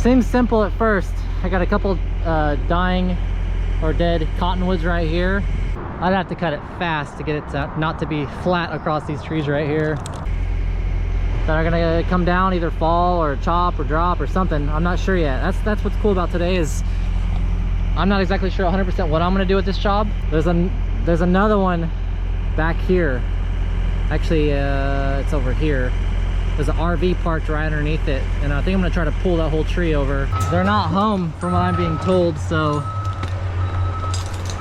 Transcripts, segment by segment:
Seems simple at first. I got a couple dying or dead cottonwoods right here. I'd have to cut it fast to get it to, not to be flat across these trees right here that are gonna come down, either fall or chop or drop or something. I'm not sure yet. That's what's cool about today, is I'm not exactly sure 100% what I'm gonna do with this job. There's another one back here. Actually, it's over here. There's an RV parked right underneath it, and I think I'm gonna try to pull that whole tree over. They're not home from what I'm being told, so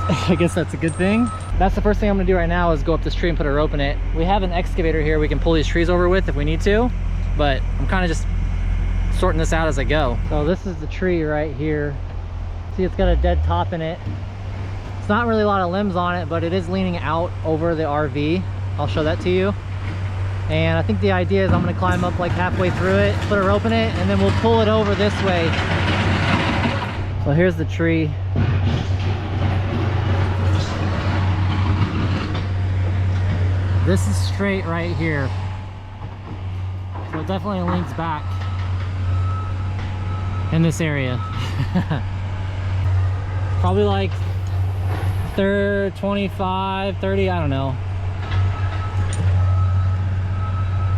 I guess that's a good thing. That's the first thing I'm gonna do right now, is go up this tree and put a rope in it. We have an excavator here we can pull these trees over with if we need to, but I'm kind of just sorting this out as I go. So this is the tree right here. See, it's got a dead top in it. It's not really a lot of limbs on it, but it is leaning out over the RV. I'll show that to you. And I think the idea is I'm gonna climb up like halfway through it, put a rope in it, and then we'll pull it over this way. So here's the tree. This is straight right here. So it definitely leans back in this area. Probably like 25, 30, I don't know.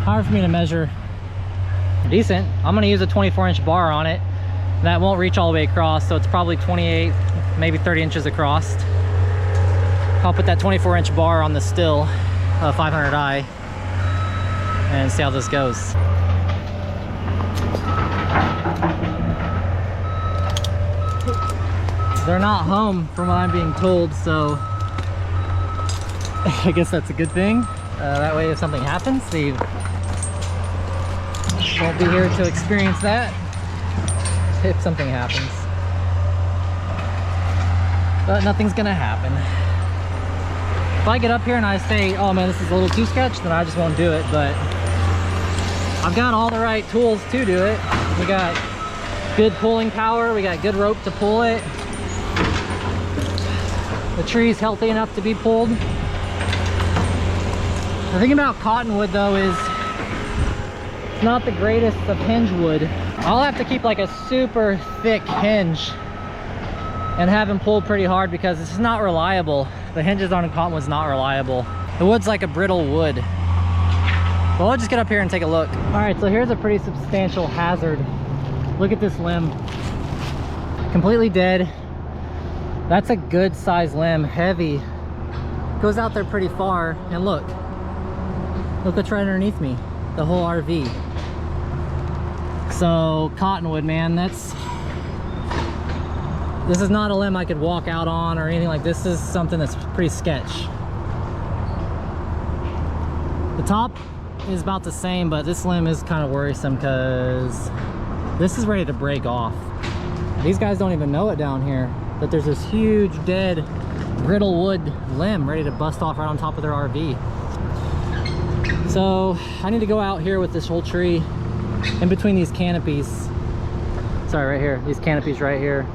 Hard for me to measure. Decent. I'm gonna use a 24-inch bar on it. That won't reach all the way across, so it's probably 28, maybe 30 inches across. I'll put that 24-inch bar on the still 500i and see how this goes. They're not home from what I'm being told, so I guess that's a good thing. That way if something happens, they won't be here to experience that if something happens. But nothing's gonna happen. If I get up here and I say, oh man, this is a little too sketch, then I just won't do it. But I've got all the right tools to do it. We got good pulling power, we got good rope to pull it. The tree's healthy enough to be pulled. The thing about cottonwood though is it's not the greatest of hinge wood. I'll have to keep like a super thick hinge and have them pulled pretty hard because it's not reliable. The hinges on cottonwood's not reliable. The wood's like a brittle wood. Well, let's just get up here and take a look. All right, so here's a pretty substantial hazard. Look at this limb. Completely dead. That's a good sized limb, heavy. Goes out there pretty far, and look what's right underneath me, the whole RV. So cottonwood, man, this is not a limb I could walk out on or anything like this. This is something that's pretty sketch. The top is about the same, but this limb is kind of worrisome because this is ready to break off. These guys don't even know it down here, that there's this huge dead brittle wood limb ready to bust off right on top of their RV. So I need to go out here with this whole tree in between these canopies. Sorry, right here, these canopies right here.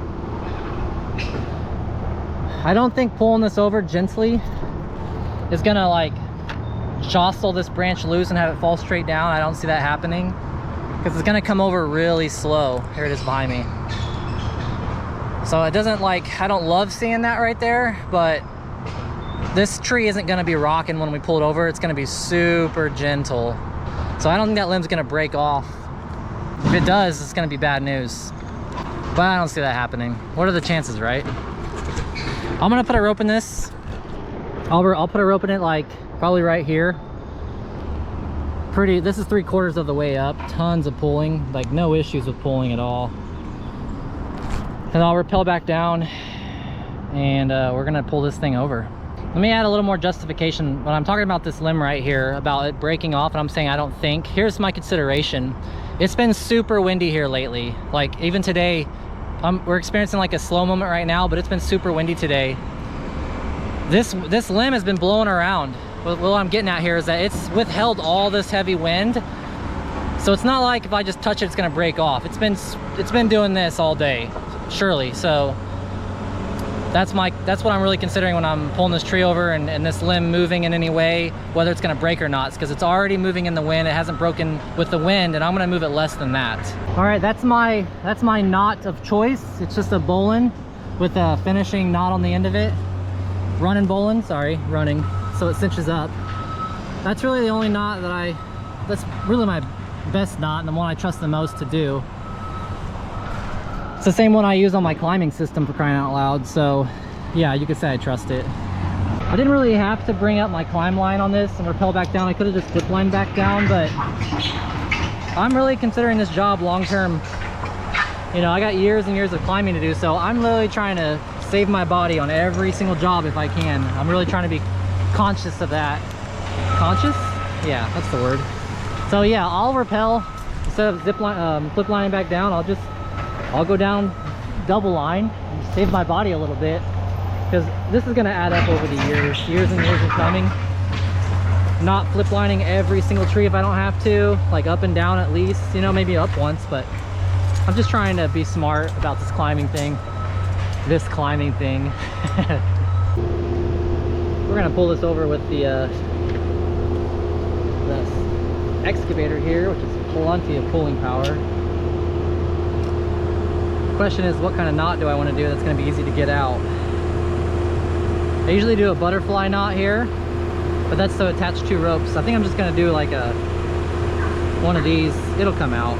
I don't think pulling this over gently is gonna like jostle this branch loose and have it fall straight down. I don't see that happening because it's gonna come over really slow. Here it is behind me. So it doesn't like, I don't love seeing that right there, but this tree isn't gonna be rocking when we pull it over. It's gonna be super gentle. So I don't think that limb's gonna break off. If it does, it's gonna be bad news. But I don't see that happening. What are the chances, right? I'm gonna put a rope in this. I'll put a rope in it like probably right here. This is 3/4 of the way up. Tons of pulling, like no issues with pulling at all. And I'll rappel back down and we're gonna pull this thing over. Let me add a little more justification. When I'm talking about this limb right here, about it breaking off, and I'm saying I don't think, here's my consideration. It's been super windy here lately. Like even today, we're experiencing like a slow moment right now, but it's been super windy today. This limb has been blowing around. What I'm getting at here is that it's withheld all this heavy wind. So it's not like if I just touch it, it's gonna break off. It's been doing this all day, surely. So That's what I'm really considering when I'm pulling this tree over and this limb moving in any way, whether it's gonna break or not, because it's already moving in the wind. It hasn't broken with the wind, and I'm gonna move it less than that. All right, that's my knot of choice. It's just a bowline with a finishing knot on the end of it. Running bowline, sorry, running, so it cinches up. That's really the only knot that's really my best knot and the one I trust the most to do. It's the same one I use on my climbing system, for crying out loud, so yeah, you could say I trust it. I didn't really have to bring up my climb line on this and rappel back down. I could have just flip line back down, but I'm really considering this job long term. You know, I got years and years of climbing to do, so I'm literally trying to save my body on every single job if I can. I'm really trying to be conscious of that. Conscious? Yeah, that's the word. So yeah, I'll rappel instead of flip lining back down. I'll go down double line and save my body a little bit, because this is going to add up over the years and years of climbing. Not flip lining every single tree if I don't have to, like up and down at least, you know, maybe up once, but I'm just trying to be smart about this climbing thing. We're going to pull this over with the excavator here, which is plenty of pulling power. Question is, what kind of knot do I want to do that's going to be easy to get out? I usually do a butterfly knot here, but that's to attach 2 ropes. I think I'm just going to do like one of these. It'll come out.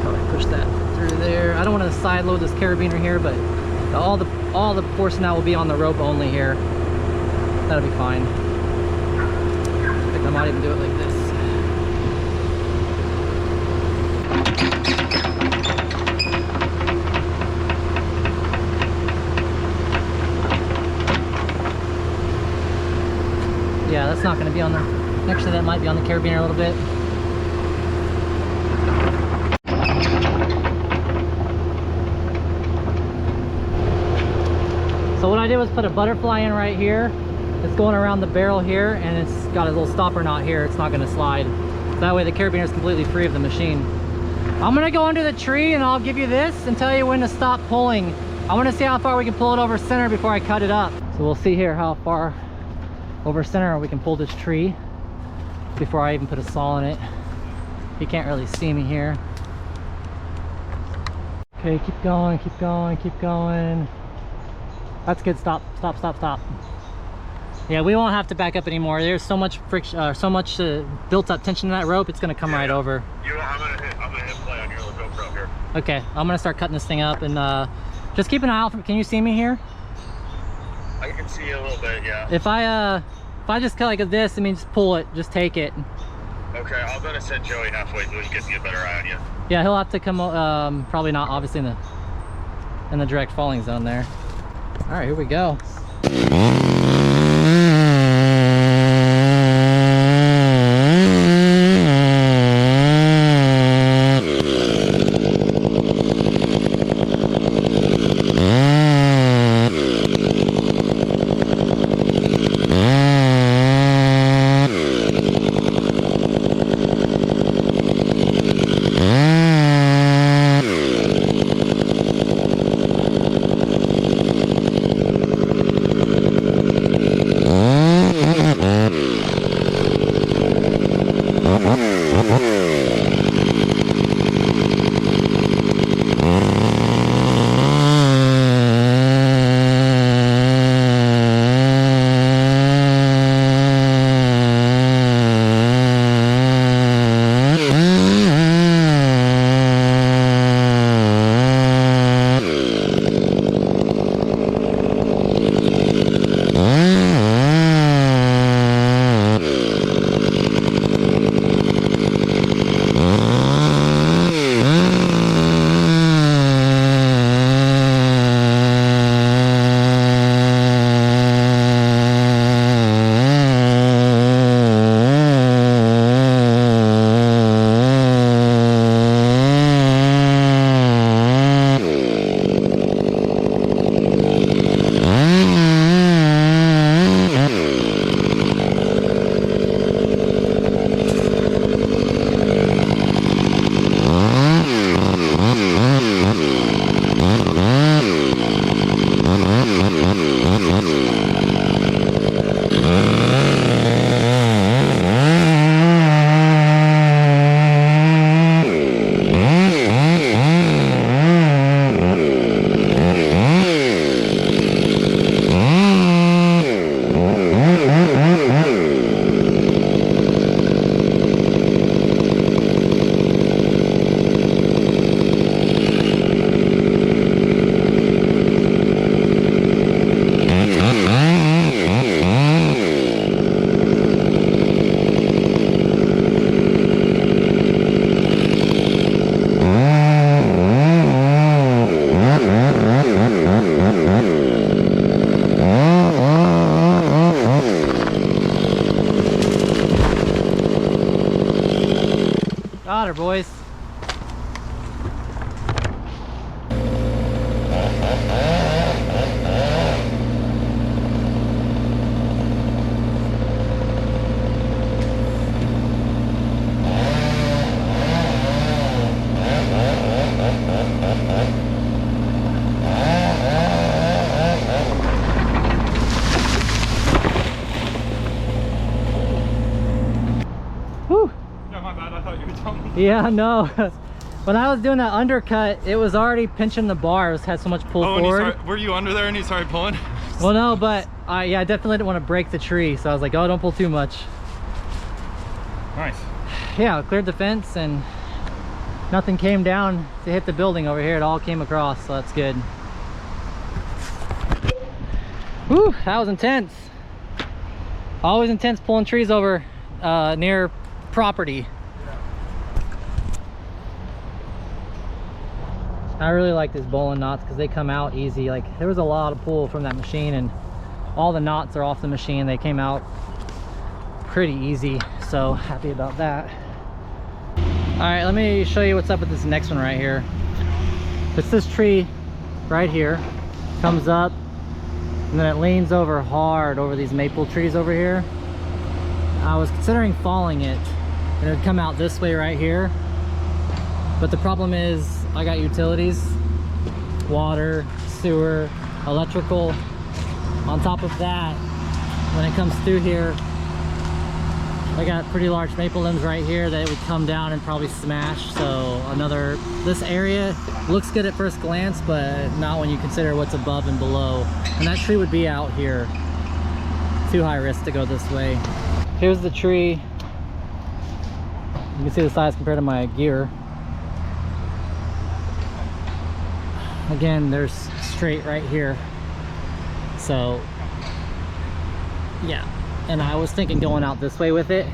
Probably push that through there. I don't want to side load this carabiner here, but all the force now will be on the rope only here. That'll be fine. I think I might even do it like this. Yeah, that's not going to be on the, actually that might be on the carabiner a little bit. So what I did was put a butterfly in right here. It's going around the barrel here, and it's got a little stopper knot here. It's not going to slide. That way the carabiner is completely free of the machine. I'm going to go under the tree and I'll give you this and tell you when to stop pulling. I want to see how far we can pull it over center before I cut it up. So we'll see here how far over center we can pull this tree before I even put a saw in it. You can't really see me here. Okay, keep going, keep going, keep going. That's good. Stop, stop, stop, stop. Yeah, we won't have to back up anymore. There's so much friction, so much built up tension in that rope. It's gonna come right over. I'm gonna hit play on your little GoPro here. Okay, I'm gonna start cutting this thing up, and just keep an eye out for. Can you see me here? I can see you a little bit, yeah. If I just cut like this, I mean, just pull it, just take it. Okay, I'm gonna send Joey halfway through to get a better eye on you. Yeah, he'll have to come. Probably not, obviously in the direct falling zone there. All right, here we go. water, boys. Whew. No, my bad. I thought you were jumping. Yeah, no. When I was doing that undercut, it was already pinching the bar. It had so much pull forward. Were you under there and you started pulling? Well, no, but I definitely didn't want to break the tree. So I was like, oh, don't pull too much. Nice. Yeah, I cleared the fence and nothing came down to hit the building over here. It all came across, so that's good. Whew, that was intense. Always intense pulling trees over near property. I really like these bowline knots because they come out easy. Like, there was a lot of pull from that machine and all the knots are off the machine. They came out pretty easy, so happy about that. All right, let me show you what's up with this next one right here. It's this tree right here, comes up and then it leans over hard over these maple trees over here. I was considering falling it and it would come out this way right here, but the problem is I got utilities, water, sewer, electrical. On top of that, when it comes through here, I got pretty large maple limbs right here that it would come down and probably smash. So this area looks good at first glance, but not when you consider what's above and below. And that tree would be out here. Too high risk to go this way. Here's the tree. You can see the size compared to my gear. Again, there's straight right here. So yeah, and I was thinking going out this way with it.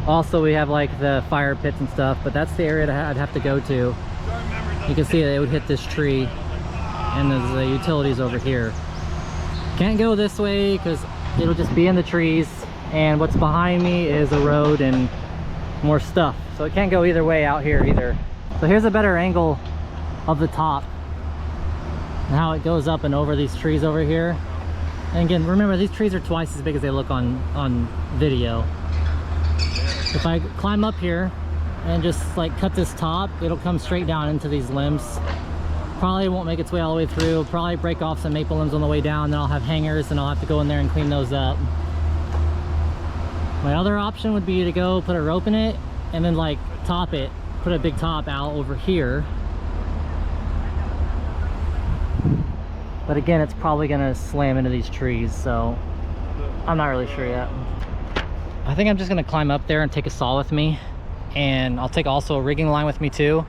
Also, we have like the fire pits and stuff, but that's the area that I'd have to go to. You can see that it would hit this tree and there's the utilities over here. Can't go this way because it'll just be in the trees, and what's behind me is a road and more stuff, so it can't go either way out here either. So here's a better angle of the top and how it goes up and over these trees over here. And again, remember, these trees are twice as big as they look on video. If I climb up here and just like cut this top, it'll come straight down into these limbs. Probably won't make its way all the way through. Probably break off some maple limbs on the way down, then I'll have hangers and I'll have to go in there and clean those up. My other option would be to go put a rope in it and then like top it, put a big top out over here. But again, it's probably gonna slam into these trees, so I'm not really sure yet. I think I'm just gonna climb up there and take a saw with me, and I'll take also a rigging line with me too.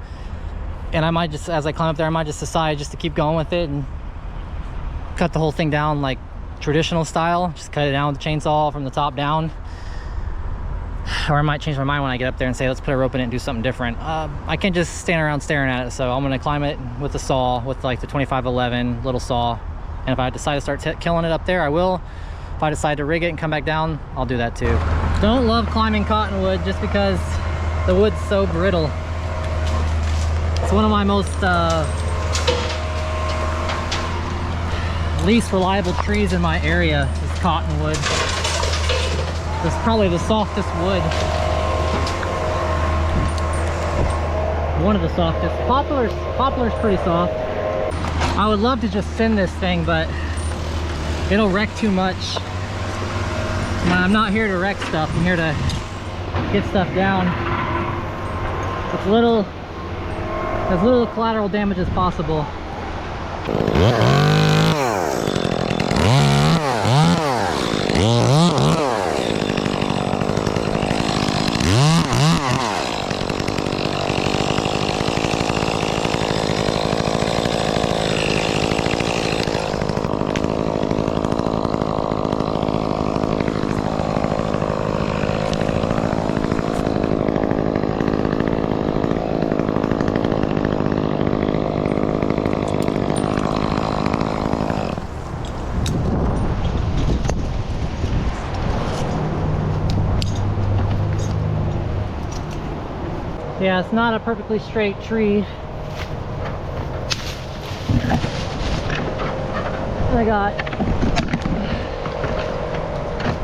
And I might just, as I climb up there, I might just decide just to keep going with it and cut the whole thing down like traditional style. Just cut it down with the chainsaw from the top down. Or I might change my mind when I get up there and say, let's put a rope in it and do something different. I can't just stand around staring at it, so I'm gonna climb it with a saw, with like the 2511 little saw. And if I decide to start killing it up there, I will. If I decide to rig it and come back down, I'll do that too. Don't love climbing cottonwood just because the wood's so brittle. It's one of my most least reliable trees in my area is cottonwood. It's probably the softest wood. One of the softest. Poplar's pretty soft. I would love to just send this thing, but it'll wreck too much. I'm not here to wreck stuff. I'm here to get stuff down with as little collateral damage as possible. Yeah, it's not a perfectly straight tree. I got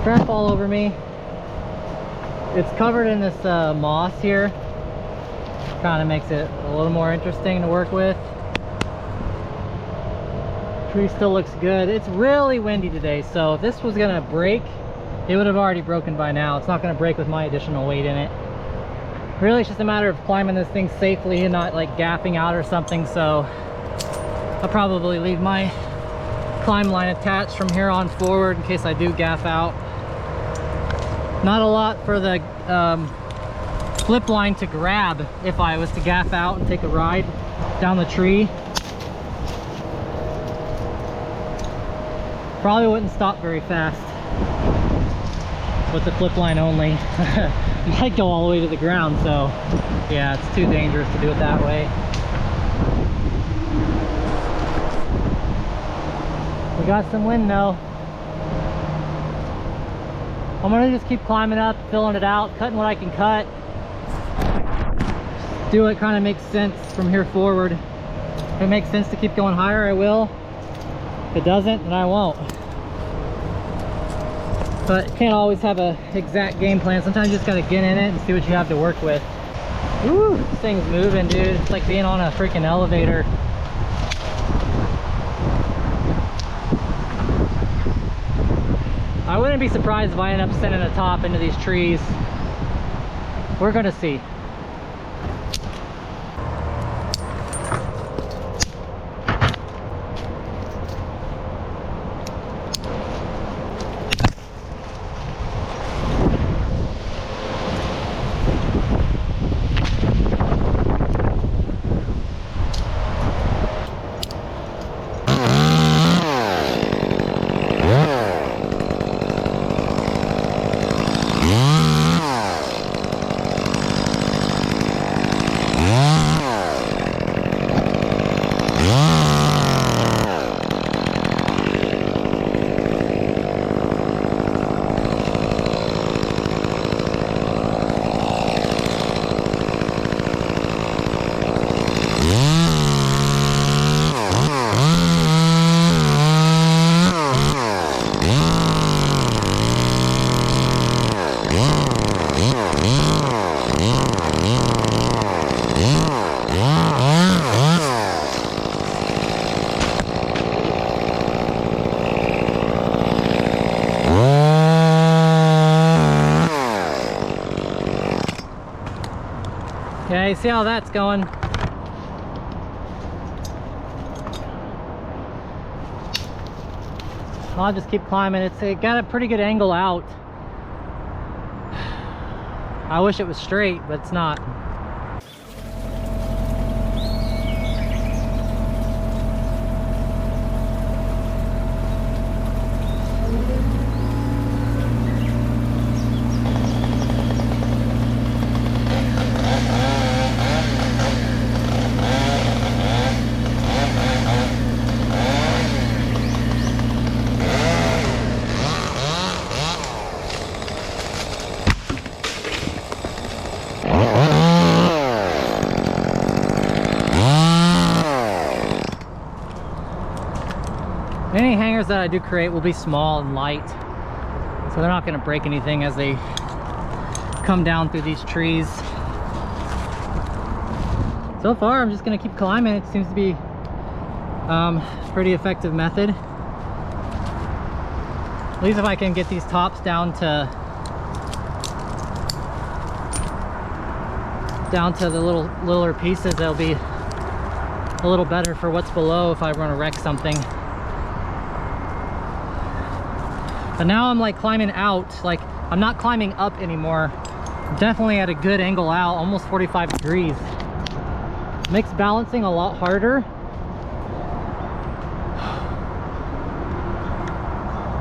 crap all over me. It's covered in this moss here. Kind of makes it a little more interesting to work with. Tree still looks good. It's really windy today, so if this was gonna break, it would have already broken by now. It's not gonna break with my additional weight in it. Really, it's just a matter of climbing this thing safely and not like gaffing out or something, so I'll probably leave my climb line attached from here on forward in case I do gaff out. Not a lot for the flip line to grab if I was to gaff out and take a ride down the tree. Probably wouldn't stop very fast with the flip line only. Might go all the way to the ground, so yeah, it's too dangerous to do it that way. We got some wind though. I'm gonna just keep climbing up, filling it out, cutting what I can cut. Do what kind of makes sense from here forward. If it makes sense to keep going higher, I will. If it doesn't, then I won't. But you can't always have a exact game plan. Sometimes you just gotta get in it and see what you have to work with. Woo, this thing's moving, dude. It's like being on a freaking elevator. I wouldn't be surprised if I end up sending a top into these trees. We're gonna see. Yeah, you see how that's going. I'll just keep climbing. It got a pretty good angle out. I wish it was straight, but it's not. Any hangers that I do create will be small and light, so they're not going to break anything as they come down through these trees. So far I'm just going to keep climbing. It seems to be a pretty effective method. At least if I can get these tops down to the littler pieces, they'll be a little better for what's below if I want to wreck something. But now I'm like climbing out, like I'm not climbing up anymore. Definitely at a good angle out, almost 45 degrees. Makes balancing a lot harder.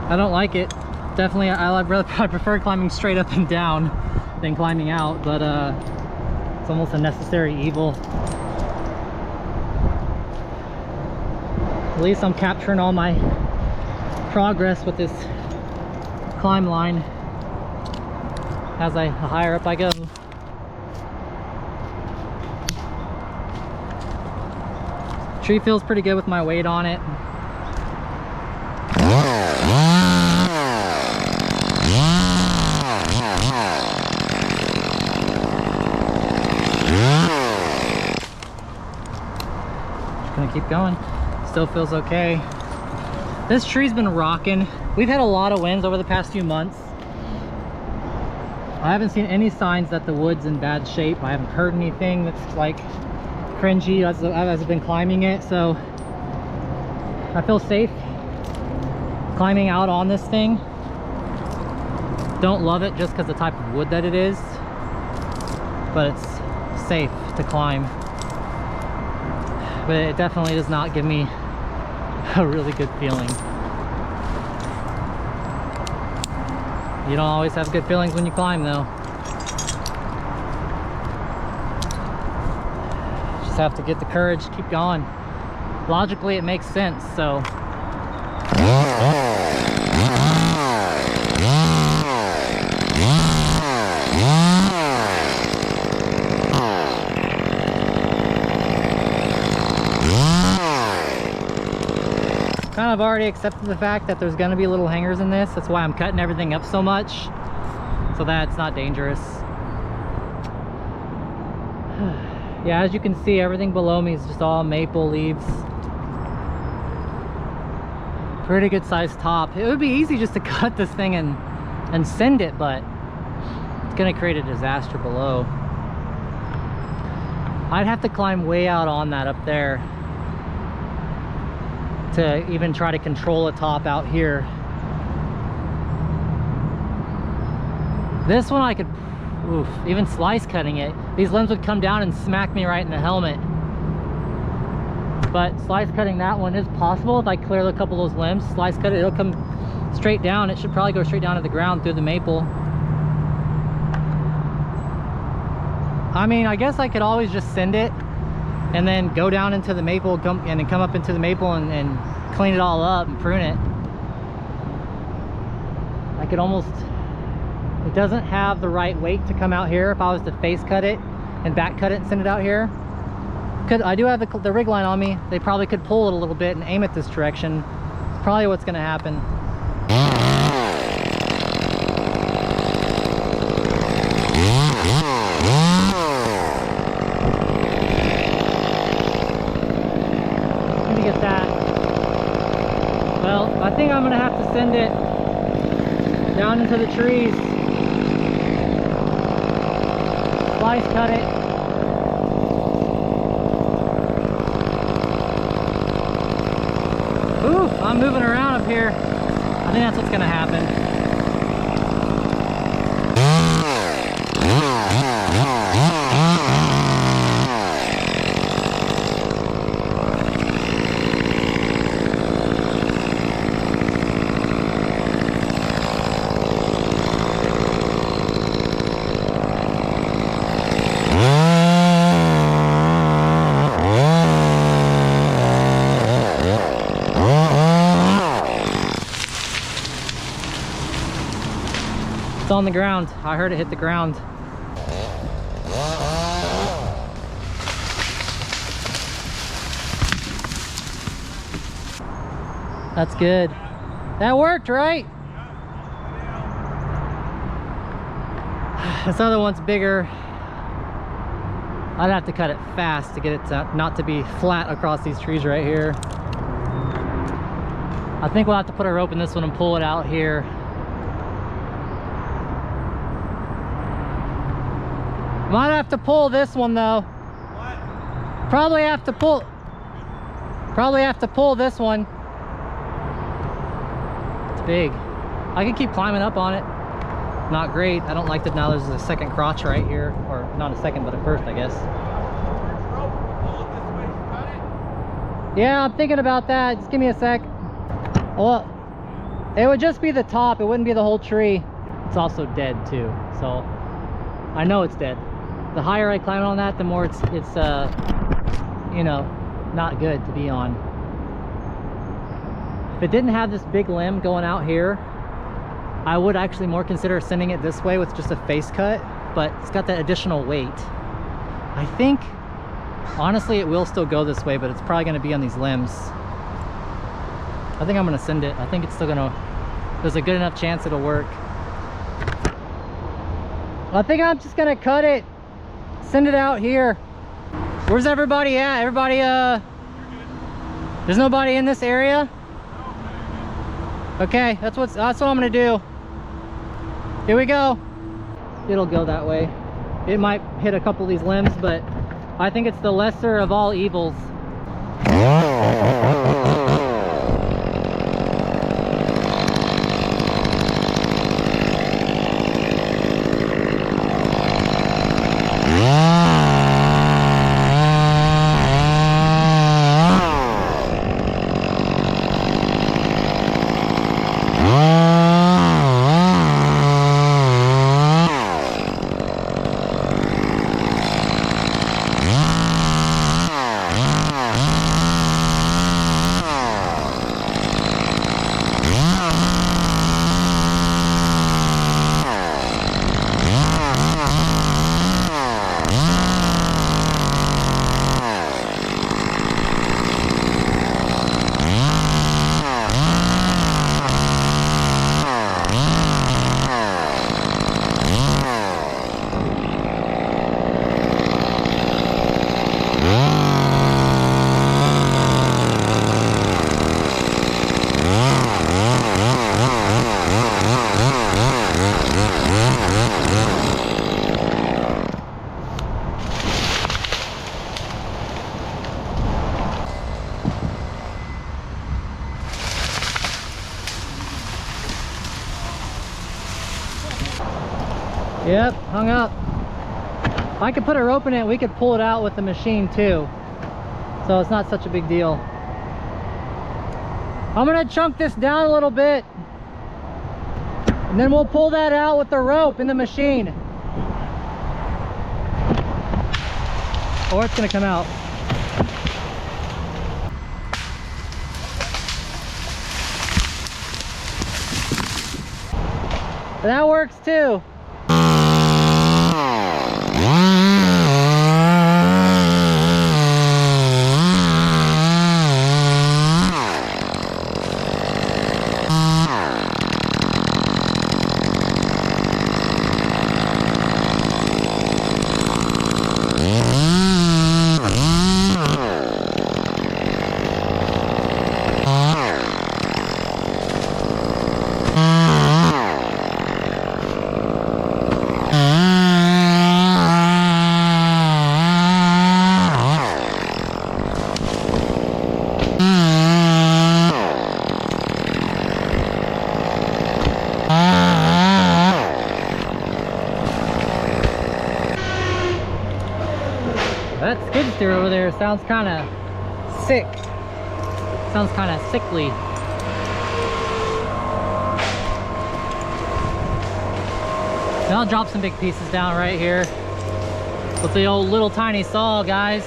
I don't like it. Definitely, I prefer climbing straight up and down than climbing out, but it's almost a necessary evil. At least I'm capturing all my progress with this climb line as the higher up I go. Tree feels pretty good with my weight on it. Just gonna keep going. Still feels okay. This tree's been rocking. We've had a lot of winds over the past few months. I haven't seen any signs that the wood's in bad shape. I haven't heard anything that's like cringy as I've been climbing it, so I feel safe climbing out on this thing. Don't love it just because the type of wood that it is, but it's safe to climb. But it definitely does not give me a really good feeling. You don't always have good feelings when you climb though. Just have to get the courage to keep going. Logically it makes sense, so. Kind of already accepted the fact that there's going to be little hangers in this. That's why I'm cutting everything up so much, so that it's not dangerous. Yeah, as you can see, everything below me is just all maple leaves. Pretty good sized top. It would be easy just to cut this thing and send it, but it's going to create a disaster below. I'd have to climb way out on that up there to even try to control a top out here. This one I could, oof, even slice cutting it, these limbs would come down and smack me right in the helmet. But slice cutting that one is possible. If I clear a couple of those limbs, slice cut it, it'll come straight down. It should probably go straight down to the ground through the maple. I mean, I guess I could always just send it and then go down into the maple and then come up into the maple and clean it all up and prune it. I could almost, it doesn't have the right weight to come out here. If I was to face cut it and back cut it and send it out here, I do have the rig line on me. They probably could pull it a little bit and aim it this direction. It's probably what's going to happen. I think I'm gonna have to send it down into the trees, slice cut it. Ooh, I'm moving around up here. I think that's what's gonna happen. It's on the ground. I heard it hit the ground. That's good. That worked, right? This other one's bigger. I'd have to cut it fast to get it to not to be flat across these trees right here. I think we'll have to put a rope in this one and pull it out here. Might have to pull this one though. What? Probably have to pull this one. It's big. I could keep climbing up on it. Not great. I don't like that now there's a second crotch right here. Or not a second, but a first, I guess. Yeah, I'm thinking about that. Just give me a sec. Well, it would just be the top. It wouldn't be the whole tree. It's also dead too. So I know it's dead. The higher I climb on that, the more it's you know, not good to be on. If it didn't have this big limb going out here, I would actually more consider sending it this way with just a face cut, but it's got that additional weight. I think Honestly, it will still go this way, but it's probably going to be on these limbs. I think I'm going to send it. I think it's still going to, there's a good enough chance it'll work. I think I'm just going to cut it, send it out here. Where's everybody at? Everybody, there's nobody in this area? Okay, that's what I'm going to do. Here we go. It'll go that way. It might hit a couple of these limbs, but I think it's the lesser of all evils. Yep, hung up. I could put a rope in it, we could pull it out with the machine too. So it's not such a big deal. I'm gonna chunk this down a little bit. And then we'll pull that out with the rope in the machine. Or it's gonna come out. That works too. That skid steer over there sounds kind of sick. Sounds kind of sickly. Now I'll drop some big pieces down right here with the old little tiny saw, guys.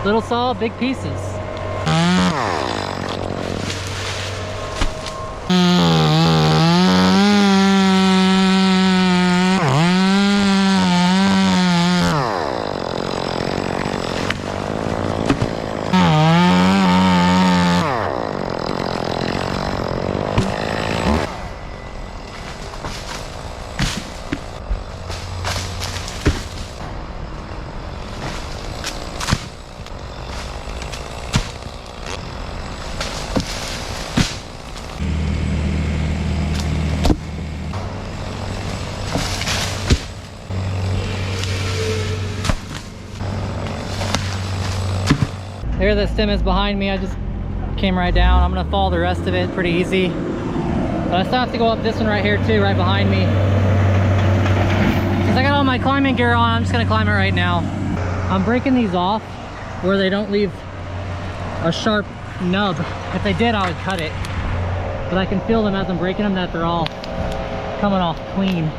Little saw, big pieces. There the stem is behind me. I just came right down. I'm gonna follow the rest of it pretty easy. But I still have to go up this one right here too, right behind me. Since I got all my climbing gear on, I'm just gonna climb it right now. I'm breaking these off where they don't leave a sharp nub. If they did, I would cut it. But I can feel them as I'm breaking them that they're all coming off clean.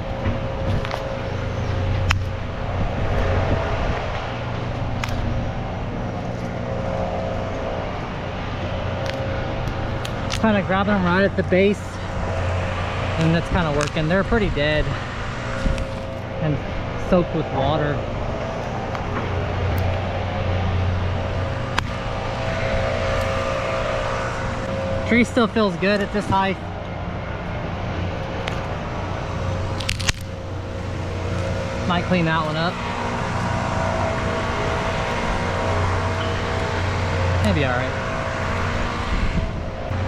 Kind of grabbing them right at the base, and that's kind of working. They're pretty dead and soaked with water. Tree still feels good at this height. Might clean that one up. Maybe all right.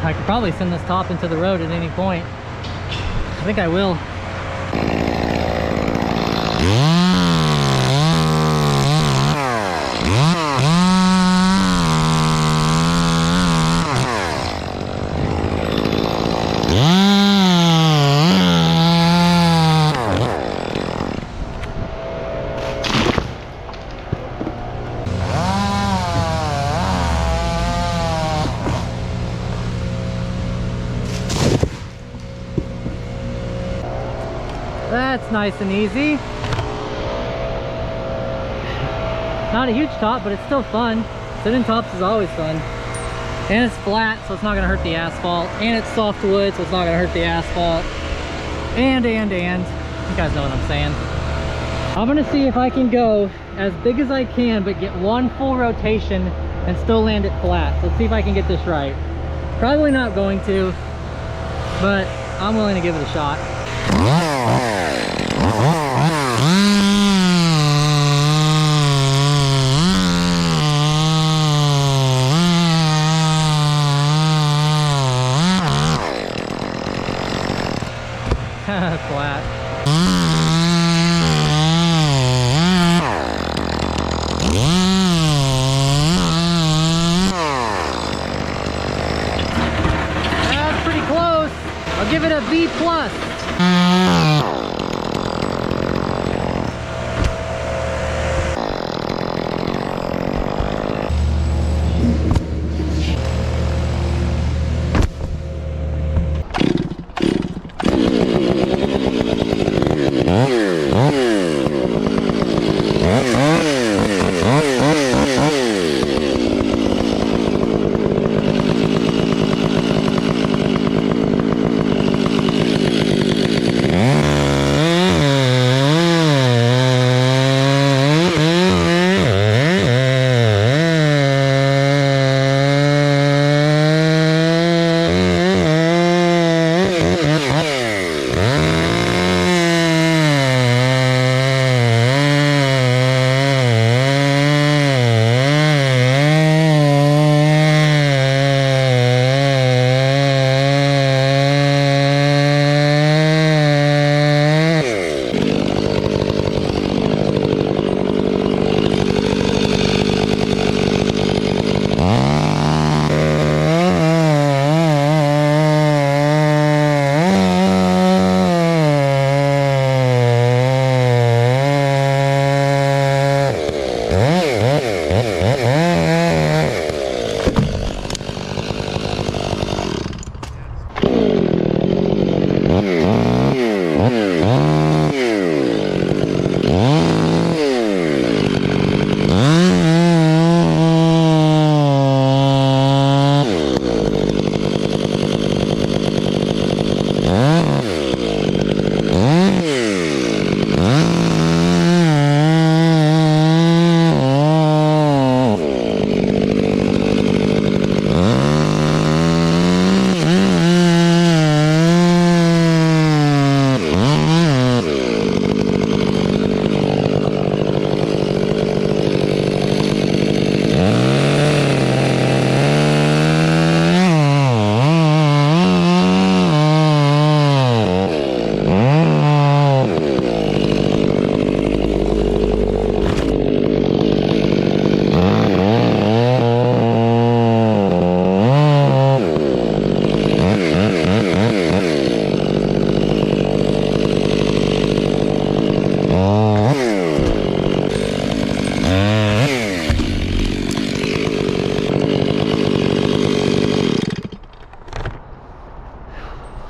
I could probably send this top into the road at any point. I think I will. That's nice and easy. Not a huge top, but it's still fun. Sitting tops is always fun. And it's flat, so it's not gonna hurt the asphalt. And it's softwood, so it's not gonna hurt the asphalt. And. You guys know what I'm saying. I'm gonna see if I can go as big as I can, but get one full rotation and still land it flat. So let's see if I can get this right. Probably not going to, but I'm willing to give it a shot. Flat. That's pretty close. I'll give it a B+.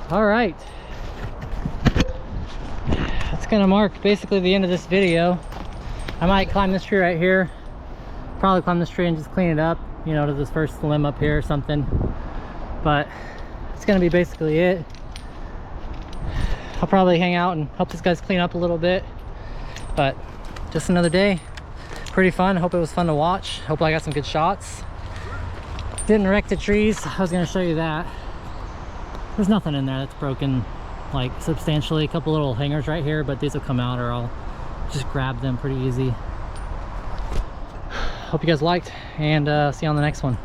All right, that's gonna mark basically the end of this video. I might climb this tree right here, probably climb this tree and just clean it up, you know, to this first limb up here or something. But it's gonna be basically it. I'll probably hang out and help these guys clean up a little bit, but just another day. Pretty fun. Hope it was fun to watch. Hope I got some good shots. Didn't wreck the trees. I was gonna show you that. There's nothing in there that's broken like substantially. A couple little hangers right here, but these will come out or I'll just grab them pretty easy. Hope you guys liked, and see you on the next one.